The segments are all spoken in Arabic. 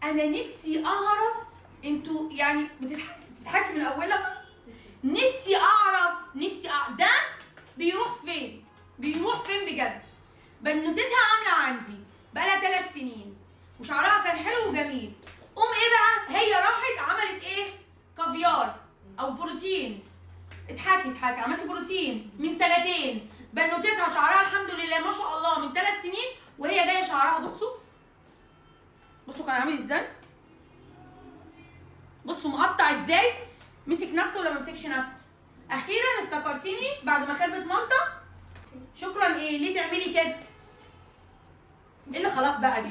انا نفسي اعرف انتوا يعني بتضحكي من اولها. نفسي اعرف ده بيروح فين؟ بيروح فين بجد؟ بنوتتها عامله عندي بقالها 3 سنين وشعرها كان حلو وجميل. ايه بقى؟ هي راحت عملت ايه؟ كافيار او بروتين. اضحكي عملتي بروتين من 2 سنين. بنوتتها شعرها الحمد لله ما شاء الله من 3 سنين وهي جايه شعرها بصوا كان عامل ازاي؟ بصوا مقطع ازاي؟ مسك نفسه ولا ما مسكش نفسه؟ اخيرا افتكرتيني بعد ما خربت مالطا. شكرا. ايه ليه تعملي كده؟ ايه اللي خلاص بقى دي؟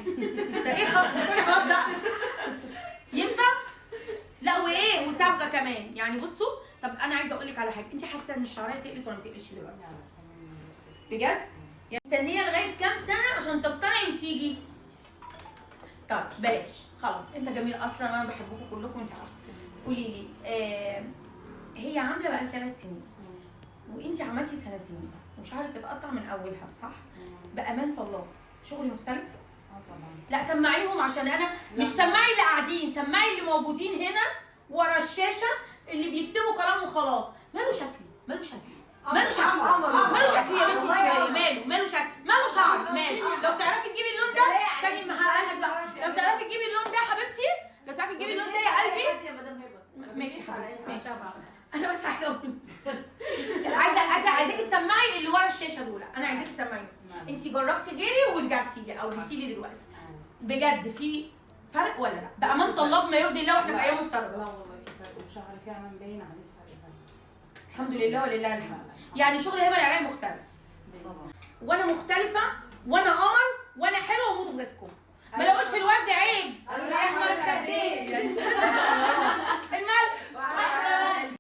ده ايه بتقولي خلاص بقى؟ ينفع؟ لا وايه وصبغه كمان. يعني بصوا طب انا عايزه اقول لك على حاجه، انت حاسه ان الشعريه تقلت ولا ما تقلش دلوقتي؟ بجد؟ يعني مستنيه لغايه كام سنه عشان تقتنعي وتيجي؟ طب بلاش خلاص، انت جميل اصلا وانا بحبكم كلكم انت عارفه. قولي لي هي عامله بقى 3 سنين وانت عملتي 2 سنين وشعرك اتقطع من اولها صح؟ بامانه الله شغلي مختلف؟ طبعا. لا سمعيهم عشان انا مش سمعي اللي قاعدين، سمعي اللي موجودين هنا ورا الشاشه اللي بيكتبوا كلام وخلاص. ماله شكل يا بنتي؟ ماله شكل؟ ماله شعر؟ ماله؟ لو تعرفي تجيبي اللون ده ثاني ما هقلب بقى. لو تعرفي تجيبي اللون ده يا حبيبتي، لو تعرفي تجيبي اللون ده يا قلبي. يا مدام هبه ماشي ماشي. انا بس عايزه اقول عايزاكي تسمعي اللي ورا الشاشه دول. انا عايزاكي تسمعي. انت جربتي غيري ورجعتي لي او جيتي لي دلوقتي، بجد في فرق ولا لا؟ بامانه الله بما يرضي الله واحنا في ايام مفترضه. لا والله في فرق وشعري فعلا باين عليه فرق. الحمد لله ولله الحمد. يعني شغل هبه العراقي مختلف وانا مختلفه وانا قمر وانا حلوه واموت بغيظكم. ما لقوش في الورق